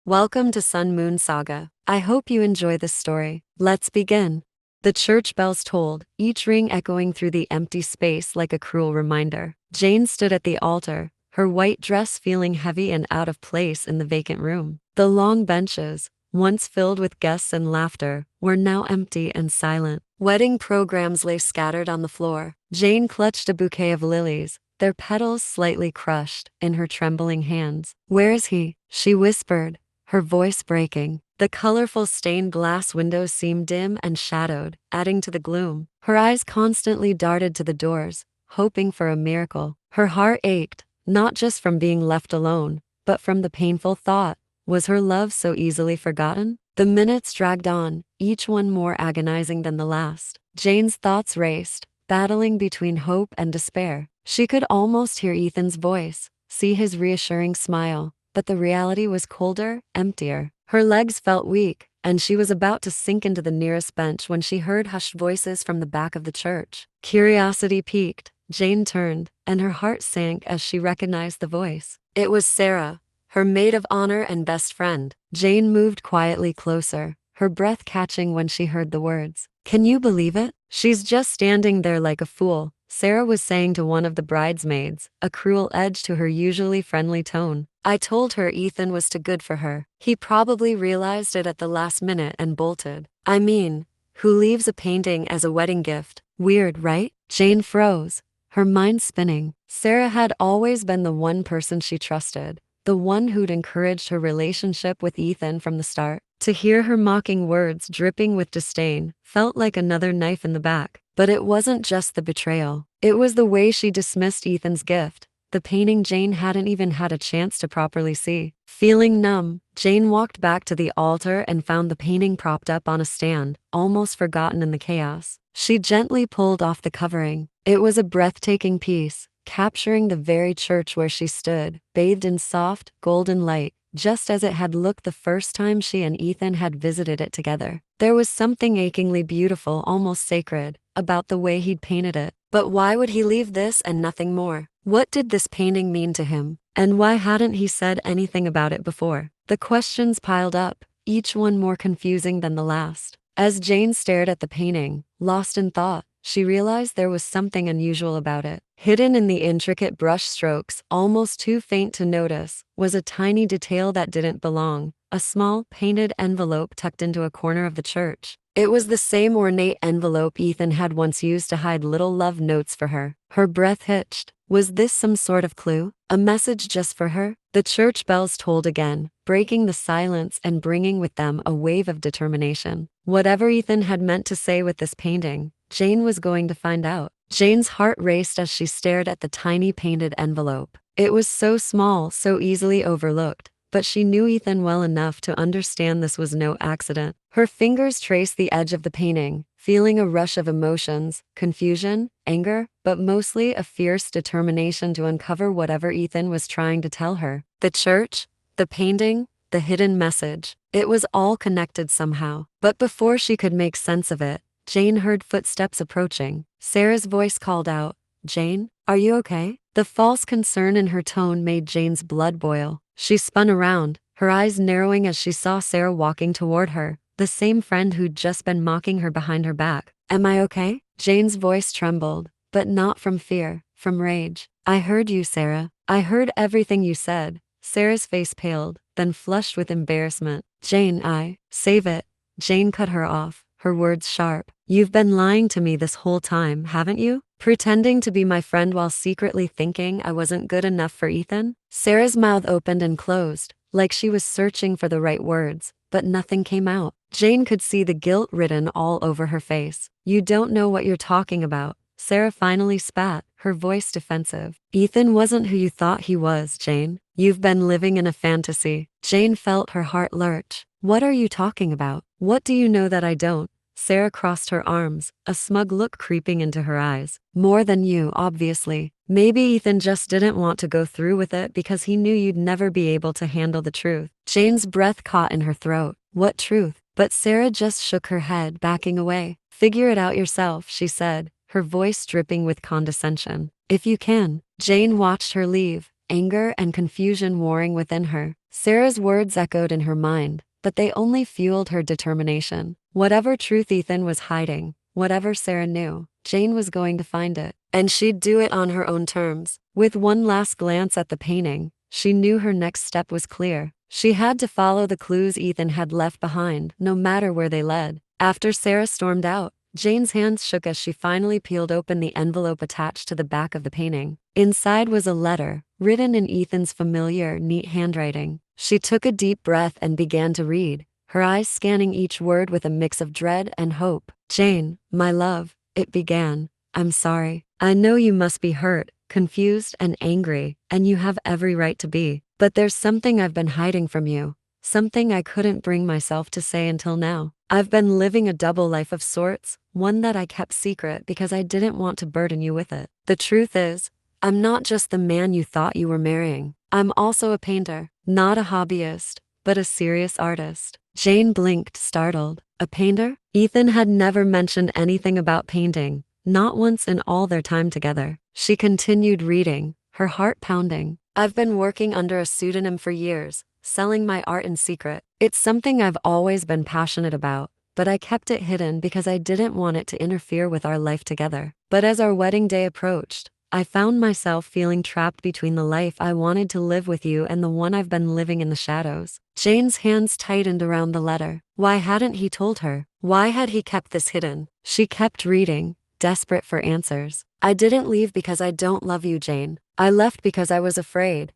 Welcome to Sun Moon Saga. I hope you enjoy this story. Let's begin. The church bells tolled, each ring echoing through the empty space like a cruel reminder. Jane stood at the altar, her white dress feeling heavy and out of place in the vacant room. The long benches, once filled with guests and laughter, were now empty and silent. Wedding programs lay scattered on the floor. Jane clutched a bouquet of lilies, their petals slightly crushed, in her trembling hands. "Where is he?" she whispered, her voice breaking. The colorful stained glass windows seemed dim and shadowed, adding to the gloom. Her eyes constantly darted to the doors, hoping for a miracle. Her heart ached, not just from being left alone, but from the painful thought, was her love so easily forgotten? The minutes dragged on, each one more agonizing than the last. Jane's thoughts raced, battling between hope and despair. She could almost hear Ethan's voice, see his reassuring smile, but the reality was colder, emptier. Her legs felt weak, and she was about to sink into the nearest bench when she heard hushed voices from the back of the church. Curiosity piqued, Jane turned, and her heart sank as she recognized the voice. It was Sarah, her maid of honor and best friend. Jane moved quietly closer, her breath catching when she heard the words. "Can you believe it? She's just standing there like a fool," Sarah was saying to one of the bridesmaids, a cruel edge to her usually friendly tone. "I told her Ethan was too good for her. He probably realized it at the last minute and bolted. I mean, who leaves a painting as a wedding gift? Weird, right?" Jane froze, her mind spinning. Sarah had always been the one person she trusted, the one who'd encouraged her relationship with Ethan from the start. To hear her mocking words dripping with disdain felt like another knife in the back. But it wasn't just the betrayal. It was the way she dismissed Ethan's gift, the painting Jane hadn't even had a chance to properly see. Feeling numb, Jane walked back to the altar and found the painting propped up on a stand, almost forgotten in the chaos. She gently pulled off the covering. It was a breathtaking piece, capturing the very church where she stood, bathed in soft, golden light, just as it had looked the first time she and Ethan had visited it together. There was something achingly beautiful, almost sacred, about the way he'd painted it. But why would he leave this and nothing more? What did this painting mean to him? And why hadn't he said anything about it before? The questions piled up, each one more confusing than the last. As Jane stared at the painting, lost in thought, she realized there was something unusual about it. Hidden in the intricate brush strokes, almost too faint to notice, was a tiny detail that didn't belong, a small, painted envelope tucked into a corner of the church. It was the same ornate envelope Ethan had once used to hide little love notes for her. Her breath hitched. Was this some sort of clue? A message just for her? The church bells tolled again, breaking the silence and bringing with them a wave of determination. Whatever Ethan had meant to say with this painting, Jane was going to find out. Jane's heart raced as she stared at the tiny painted envelope. It was so small, so easily overlooked, but she knew Ethan well enough to understand this was no accident. Her fingers traced the edge of the painting, feeling a rush of emotions, confusion, anger, but mostly a fierce determination to uncover whatever Ethan was trying to tell her. The church, the painting, the hidden message. It was all connected somehow. But before she could make sense of it, Jane heard footsteps approaching. Sarah's voice called out, "Jane, are you okay?" The false concern in her tone made Jane's blood boil. She spun around, her eyes narrowing as she saw Sarah walking toward her, the same friend who'd just been mocking her behind her back. "Am I okay?" Jane's voice trembled, but not from fear, from rage. "I heard you, Sarah. I heard everything you said." Sarah's face paled, then flushed with embarrassment. Save it." Jane cut her off, her words sharp. "You've been lying to me this whole time, haven't you? Pretending to be my friend while secretly thinking I wasn't good enough for Ethan?" Sarah's mouth opened and closed, like she was searching for the right words, but nothing came out. Jane could see the guilt written all over her face. "You don't know what you're talking about," Sarah finally spat, her voice defensive. "Ethan wasn't who you thought he was, Jane. You've been living in a fantasy." Jane felt her heart lurch. "What are you talking about? What do you know that I don't?" Sarah crossed her arms, a smug look creeping into her eyes. "More than you, obviously. Maybe Ethan just didn't want to go through with it because he knew you'd never be able to handle the truth." Jane's breath caught in her throat. What truth? But Sarah just shook her head, backing away. "Figure it out yourself," she said, her voice dripping with condescension. "If you can." Jane watched her leave, anger and confusion warring within her. Sarah's words echoed in her mind, but they only fueled her determination. Whatever truth Ethan was hiding, whatever Sarah knew, Jane was going to find it. And she'd do it on her own terms. With one last glance at the painting, she knew her next step was clear. She had to follow the clues Ethan had left behind, no matter where they led. After Sarah stormed out, Jane's hands shook as she finally peeled open the envelope attached to the back of the painting. Inside was a letter, written in Ethan's familiar, neat handwriting. She took a deep breath and began to read, her eyes scanning each word with a mix of dread and hope. "Jane, my love," it began, "I'm sorry. I know you must be hurt, confused, and angry, and you have every right to be. But there's something I've been hiding from you, something I couldn't bring myself to say until now. I've been living a double life of sorts, one that I kept secret because I didn't want to burden you with it. The truth is, I'm not just the man you thought you were marrying. I'm also a painter, not a hobbyist, but a serious artist." Jane blinked, startled. A painter? Ethan had never mentioned anything about painting, not once in all their time together. She continued reading, her heart pounding. "I've been working under a pseudonym for years, selling my art in secret. It's something I've always been passionate about, but I kept it hidden because I didn't want it to interfere with our life together. But as our wedding day approached, I found myself feeling trapped between the life I wanted to live with you and the one I've been living in the shadows." Jane's hands tightened around the letter. Why hadn't he told her? Why had he kept this hidden? She kept reading, desperate for answers. "I didn't leave because I don't love you, Jane. I left because I was afraid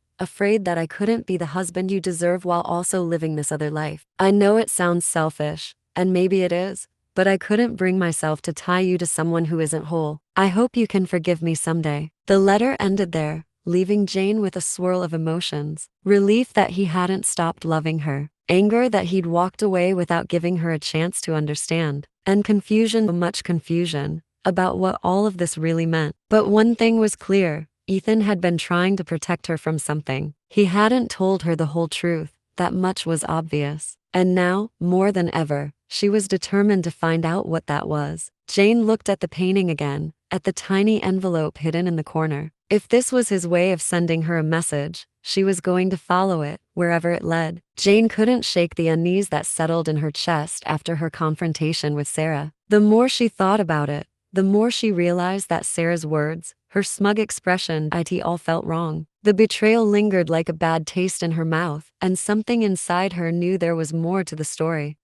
that I couldn't be the husband you deserve while also living this other life. I know it sounds selfish, and maybe it is, but I couldn't bring myself to tie you to someone who isn't whole. I hope you can forgive me someday." The letter ended there, leaving Jane with a swirl of emotions. Relief that he hadn't stopped loving her, anger that he'd walked away without giving her a chance to understand, and confusion, much confusion, about what all of this really meant. But one thing was clear, Ethan had been trying to protect her from something. He hadn't told her the whole truth, that much was obvious. And now, more than ever, she was determined to find out what that was. Jane looked at the painting again, at the tiny envelope hidden in the corner. If this was his way of sending her a message, she was going to follow it, wherever it led. Jane couldn't shake the unease that settled in her chest after her confrontation with Sarah. The more she thought about it, the more she realized that Sarah's words, her smug expression, it all felt wrong. The betrayal lingered like a bad taste in her mouth, and something inside her knew there was more to the story.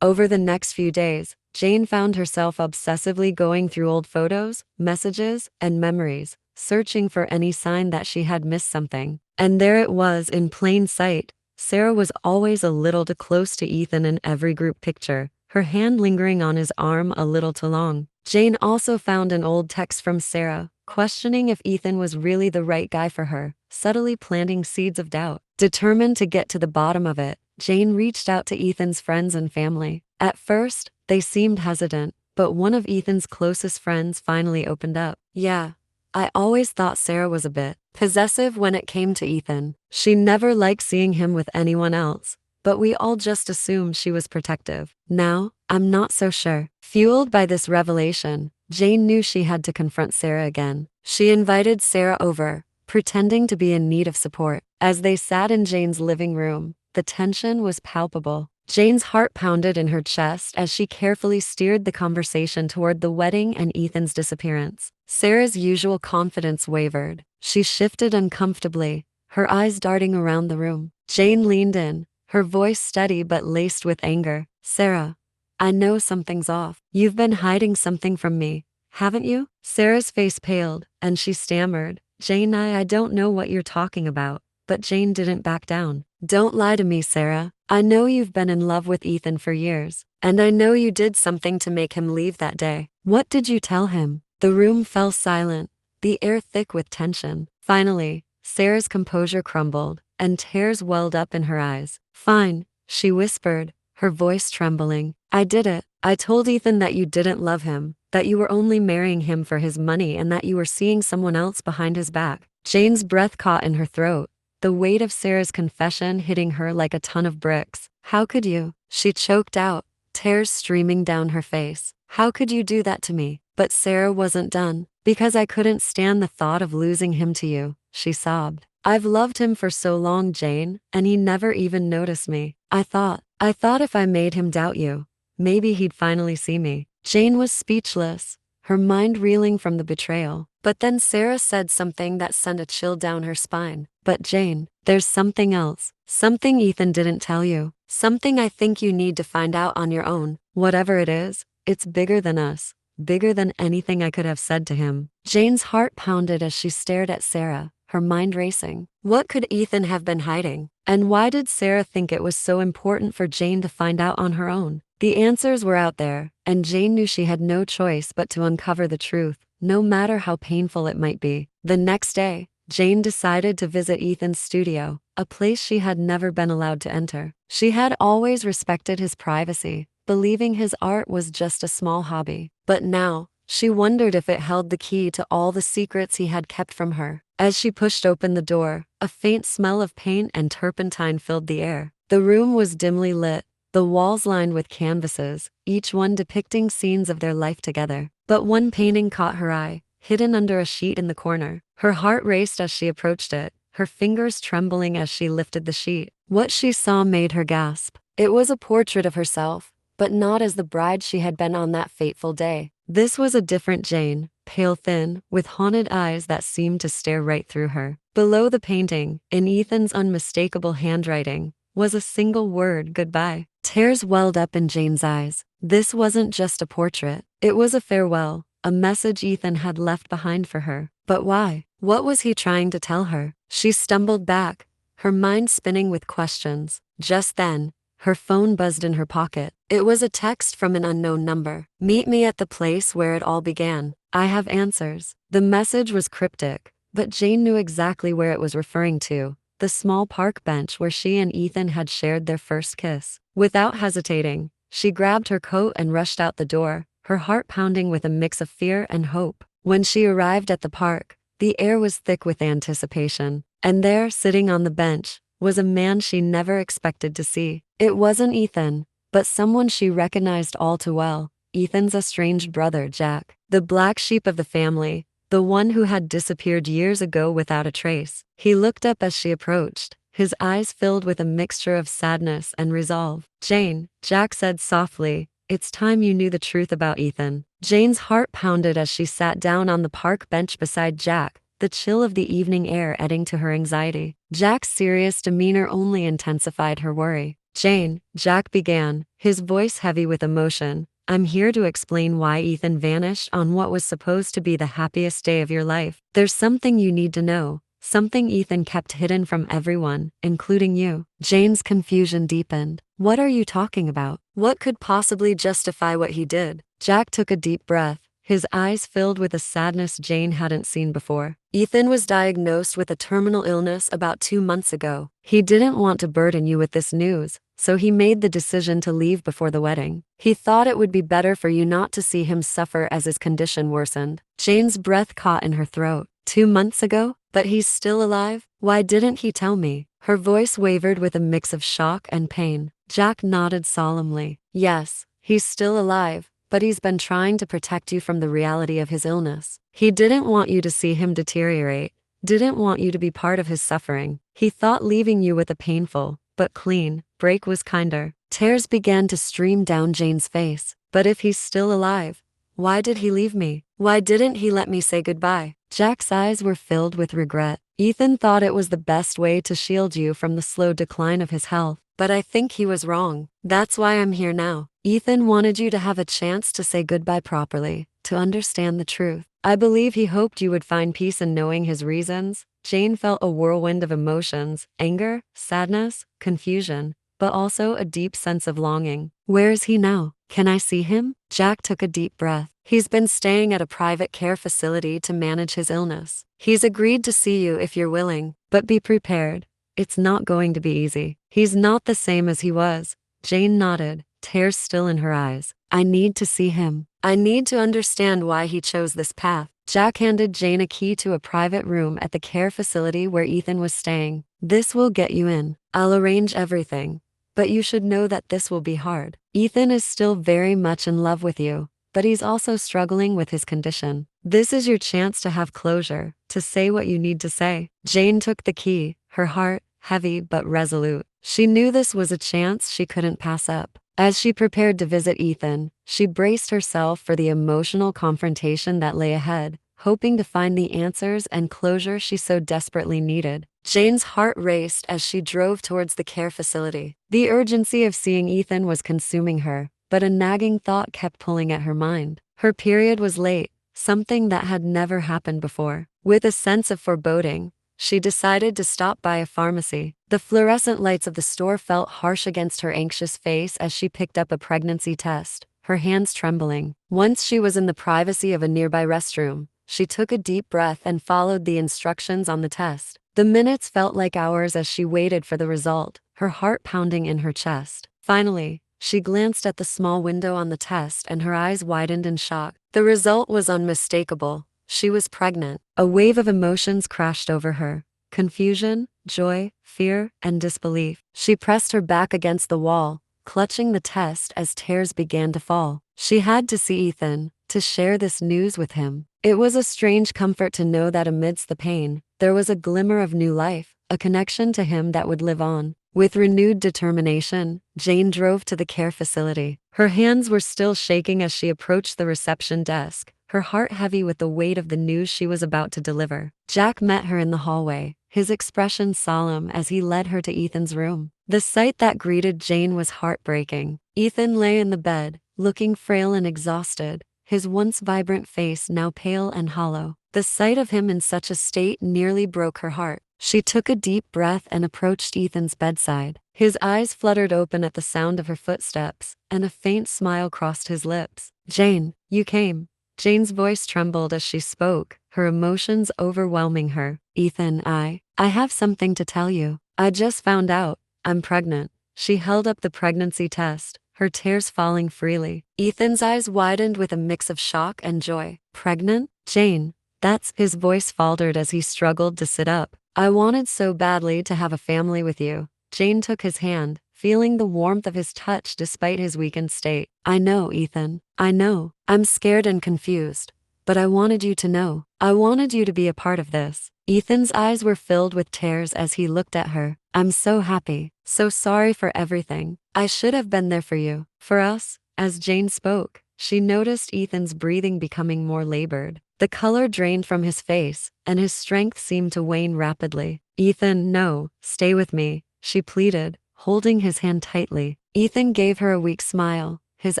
Over the next few days, Jane found herself obsessively going through old photos, messages, and memories, searching for any sign that she had missed something. And there it was in plain sight. Sarah was always a little too close to Ethan in every group picture, her hand lingering on his arm a little too long. Jane also found an old text from Sarah, questioning if Ethan was really the right guy for her, subtly planting seeds of doubt. Determined to get to the bottom of it, Jane reached out to Ethan's friends and family. At first, they seemed hesitant, but one of Ethan's closest friends finally opened up. "Yeah, I always thought Sarah was a bit possessive when it came to Ethan. She never liked seeing him with anyone else, but we all just assumed she was protective. Now, I'm not so sure." Fueled by this revelation, Jane knew she had to confront Sarah again. She invited Sarah over, pretending to be in need of support. As they sat in Jane's living room, the tension was palpable. Jane's heart pounded in her chest as she carefully steered the conversation toward the wedding and Ethan's disappearance. Sarah's usual confidence wavered. She shifted uncomfortably, her eyes darting around the room. Jane leaned in, her voice steady but laced with anger. "Sarah, I know something's off. You've been hiding something from me, haven't you?" Sarah's face paled, and she stammered, "Jane, I don't know what you're talking about." But Jane didn't back down. "Don't lie to me, Sarah. I know you've been in love with Ethan for years, and I know you did something to make him leave that day. What did you tell him?" The room fell silent, the air thick with tension. Finally, Sarah's composure crumbled, and tears welled up in her eyes. "Fine," she whispered, her voice trembling. "I did it. I told Ethan that you didn't love him, that you were only marrying him for his money and that you were seeing someone else behind his back." Jane's breath caught in her throat, the weight of Sarah's confession hitting her like a ton of bricks. "How could you?" she choked out, tears streaming down her face. "How could you do that to me?" But Sarah wasn't done. "Because I couldn't stand the thought of losing him to you," she sobbed. I've loved him for so long, Jane, and he never even noticed me. I thought if I made him doubt you, maybe he'd finally see me." Jane was speechless, her mind reeling from the betrayal. But then Sarah said something that sent a chill down her spine. "But Jane, there's something else. Something Ethan didn't tell you. Something I think you need to find out on your own. Whatever it is, it's bigger than us. Bigger than anything I could have said to him." Jane's heart pounded as she stared at Sarah, her mind racing. What could Ethan have been hiding? And why did Sarah think it was so important for Jane to find out on her own? The answers were out there, and Jane knew she had no choice but to uncover the truth, no matter how painful it might be. The next day, Jane decided to visit Ethan's studio, a place she had never been allowed to enter. She had always respected his privacy, believing his art was just a small hobby. But now, she wondered if it held the key to all the secrets he had kept from her. As she pushed open the door, a faint smell of paint and turpentine filled the air. The room was dimly lit, the walls lined with canvases, each one depicting scenes of their life together. But one painting caught her eye, hidden under a sheet in the corner. Her heart raced as she approached it, her fingers trembling as she lifted the sheet. What she saw made her gasp. It was a portrait of herself, but not as the bride she had been on that fateful day. This was a different Jane, pale thin, with haunted eyes that seemed to stare right through her. Below the painting, in Ethan's unmistakable handwriting, was a single word: goodbye. Tears welled up in Jane's eyes. This wasn't just a portrait. It was a farewell, a message Ethan had left behind for her. But why? What was he trying to tell her? She stumbled back, her mind spinning with questions. Just then, her phone buzzed in her pocket. It was a text from an unknown number. "Meet me at the place where it all began. I have answers." The message was cryptic, but Jane knew exactly where it was referring to: the small park bench where she and Ethan had shared their first kiss. Without hesitating, she grabbed her coat and rushed out the door, her heart pounding with a mix of fear and hope. When she arrived at the park, the air was thick with anticipation. And there, sitting on the bench, was a man she never expected to see. It wasn't Ethan, but someone she recognized all too well: Ethan's estranged brother, Jack. The black sheep of the family, the one who had disappeared years ago without a trace. He looked up as she approached, his eyes filled with a mixture of sadness and resolve. "Jane," Jack said softly, "it's time you knew the truth about Ethan." Jane's heart pounded as she sat down on the park bench beside Jack, the chill of the evening air adding to her anxiety. Jack's serious demeanor only intensified her worry. "Jane," Jack began, his voice heavy with emotion, "I'm here to explain why Ethan vanished on what was supposed to be the happiest day of your life. There's something you need to know, something Ethan kept hidden from everyone, including you." Jane's confusion deepened. "What are you talking about? What could possibly justify what he did?" Jack took a deep breath, his eyes filled with a sadness Jane hadn't seen before. "Ethan was diagnosed with a terminal illness about 2 months ago. He didn't want to burden you with this news, so he made the decision to leave before the wedding. He thought it would be better for you not to see him suffer as his condition worsened." Jane's breath caught in her throat. 2 months ago? But he's still alive? Why didn't he tell me? Her voice wavered with a mix of shock and pain. Jack nodded solemnly. "Yes, he's still alive, but he's been trying to protect you from the reality of his illness. He didn't want you to see him deteriorate, didn't want you to be part of his suffering. He thought leaving you with a painful, but clean, break was kinder." Tears began to stream down Jane's face. "But if he's still alive, why did he leave me? Why didn't he let me say goodbye?" Jack's eyes were filled with regret. "Ethan thought it was the best way to shield you from the slow decline of his health. But I think he was wrong. That's why I'm here now. Ethan wanted you to have a chance to say goodbye properly, to understand the truth. I believe he hoped you would find peace in knowing his reasons." Jane felt a whirlwind of emotions: anger, sadness, confusion, but also a deep sense of longing. "Where is he now? Can I see him?" Jack took a deep breath. "He's been staying at a private care facility to manage his illness. He's agreed to see you if you're willing, but be prepared. It's not going to be easy. He's not the same as he was." Jane nodded, tears still in her eyes. "I need to see him. I need to understand why he chose this path." Jack handed Jane a key to a private room at the care facility where Ethan was staying. "This will get you in. I'll arrange everything. But you should know that this will be hard. Ethan is still very much in love with you, but he's also struggling with his condition. This is your chance to have closure, to say what you need to say. Jane took the key, her heart heavy but resolute. She knew this was a chance she couldn't pass up. As she prepared to visit Ethan, she braced herself for the emotional confrontation that lay ahead, hoping to find the answers and closure she so desperately needed. Jane's heart raced as she drove towards the care facility. The urgency of seeing Ethan was consuming her, but a nagging thought kept pulling at her mind. Her period was late, something that had never happened before. With a sense of foreboding, she decided to stop by a pharmacy. The fluorescent lights of the store felt harsh against her anxious face as she picked up a pregnancy test, her hands trembling. Once she was in the privacy of a nearby restroom, she took a deep breath and followed the instructions on the test. The minutes felt like hours as she waited for the result, her heart pounding in her chest. Finally, she glanced at the small window on the test and her eyes widened in shock. The result was unmistakable. She was pregnant. A wave of emotions crashed over her. Confusion, joy, fear, and disbelief. She pressed her back against the wall, clutching the test as tears began to fall. She had to see Ethan, to share this news with him. It was a strange comfort to know that amidst the pain, there was a glimmer of new life, a connection to him that would live on. With renewed determination, Jane drove to the care facility. Her hands were still shaking as she approached the reception desk, her heart heavy with the weight of the news she was about to deliver. Jack met her in the hallway, his expression solemn as he led her to Ethan's room. The sight that greeted Jane was heartbreaking. Ethan lay in the bed, looking frail and exhausted, his once vibrant face now pale and hollow. The sight of him in such a state nearly broke her heart. She took a deep breath and approached Ethan's bedside. His eyes fluttered open at the sound of her footsteps, and a faint smile crossed his lips. "Jane, you came." Jane's voice trembled as she spoke, her emotions overwhelming her. "Ethan, I have something to tell you. I just found out. I'm pregnant." She held up the pregnancy test, her tears falling freely. Ethan's eyes widened with a mix of shock and joy. "Pregnant? Jane, that's..." His voice faltered as he struggled to sit up. "I wanted so badly to have a family with you." Jane took his hand, feeling the warmth of his touch despite his weakened state. "I know, Ethan. I know. I'm scared and confused. But I wanted you to know. I wanted you to be a part of this." Ethan's eyes were filled with tears as he looked at her. "I'm so happy. So sorry for everything. I should have been there for you. For us." As Jane spoke, she noticed Ethan's breathing becoming more labored. The color drained from his face, and his strength seemed to wane rapidly. "Ethan, no, stay with me," she pleaded, holding his hand tightly. Ethan gave her a weak smile, his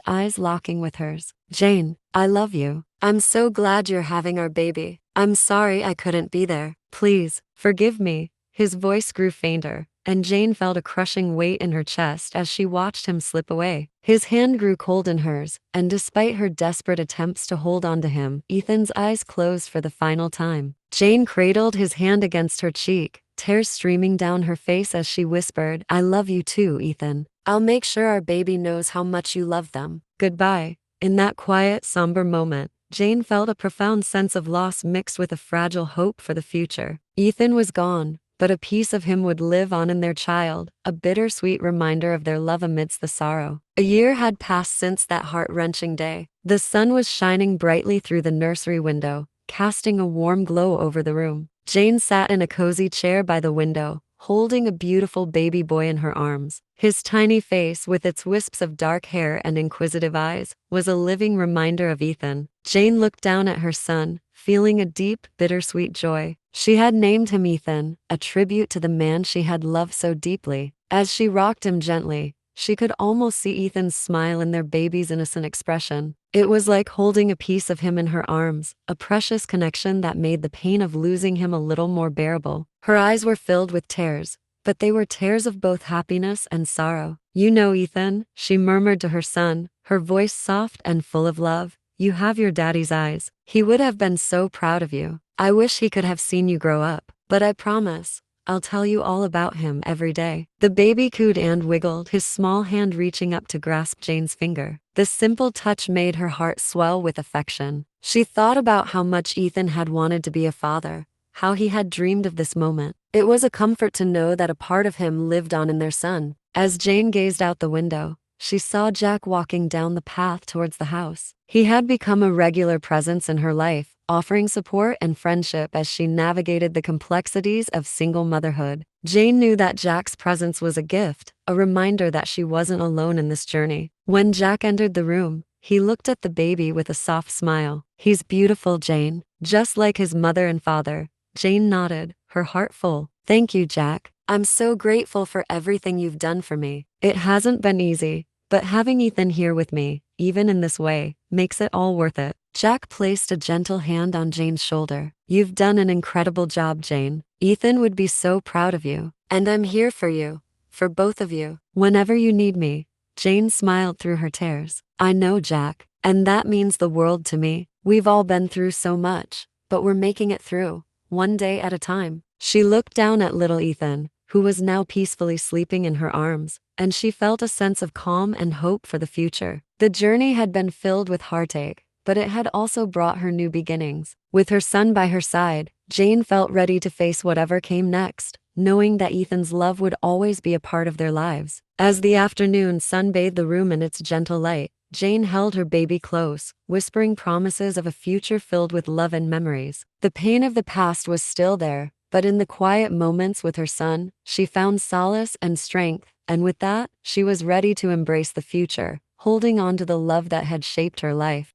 eyes locking with hers. "Jane, I love you. I'm so glad you're having our baby. I'm sorry I couldn't be there. Please, forgive me." His voice grew fainter, and Jane felt a crushing weight in her chest as she watched him slip away. His hand grew cold in hers, and despite her desperate attempts to hold on to him, Ethan's eyes closed for the final time. Jane cradled his hand against her cheek, tears streaming down her face as she whispered, "I love you too, Ethan. I'll make sure our baby knows how much you love them. Goodbye." In that quiet, somber moment, Jane felt a profound sense of loss mixed with a fragile hope for the future. Ethan was gone, but a piece of him would live on in their child, a bittersweet reminder of their love amidst the sorrow. A year had passed since that heart-wrenching day. The sun was shining brightly through the nursery window, casting a warm glow over the room. Jane sat in a cozy chair by the window, holding a beautiful baby boy in her arms. His tiny face, with its wisps of dark hair and inquisitive eyes, was a living reminder of Ethan. Jane looked down at her son, feeling a deep, bittersweet joy. She had named him Ethan, a tribute to the man she had loved so deeply. As she rocked him gently, she could almost see Ethan's smile in their baby's innocent expression. It was like holding a piece of him in her arms, a precious connection that made the pain of losing him a little more bearable. Her eyes were filled with tears, but they were tears of both happiness and sorrow. "You know, Ethan," she murmured to her son, her voice soft and full of love, "you have your daddy's eyes. He would have been so proud of you. I wish he could have seen you grow up. But I promise, I'll tell you all about him every day." The baby cooed and wiggled, his small hand reaching up to grasp Jane's finger. The simple touch made her heart swell with affection. She thought about how much Ethan had wanted to be a father, how he had dreamed of this moment. It was a comfort to know that a part of him lived on in their son. As Jane gazed out the window, she saw Jack walking down the path towards the house. He had become a regular presence in her life, offering support and friendship as she navigated the complexities of single motherhood. Jane knew that Jack's presence was a gift, a reminder that she wasn't alone in this journey. When Jack entered the room, he looked at the baby with a soft smile. "He's beautiful, Jane, just like his mother and father." Jane nodded, her heart full. "Thank you, Jack. I'm so grateful for everything you've done for me. It hasn't been easy, but having Ethan here with me, even in this way, makes it all worth it." Jack placed a gentle hand on Jane's shoulder. "You've done an incredible job, Jane. Ethan would be so proud of you. And I'm here for you, for both of you, whenever you need me." Jane smiled through her tears. "I know, Jack, and that means the world to me. We've all been through so much, but we're making it through, one day at a time." She looked down at little Ethan, who was now peacefully sleeping in her arms, and she felt a sense of calm and hope for the future. The journey had been filled with heartache, but it had also brought her new beginnings. With her son by her side, Jane felt ready to face whatever came next, knowing that Ethan's love would always be a part of their lives. As the afternoon sun bathed the room in its gentle light, Jane held her baby close, whispering promises of a future filled with love and memories. The pain of the past was still there, but in the quiet moments with her son, she found solace and strength, and with that, she was ready to embrace the future, holding on to the love that had shaped her life.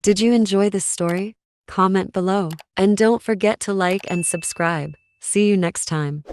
Did you enjoy this story? Comment below, and don't forget to like and subscribe. See you next time.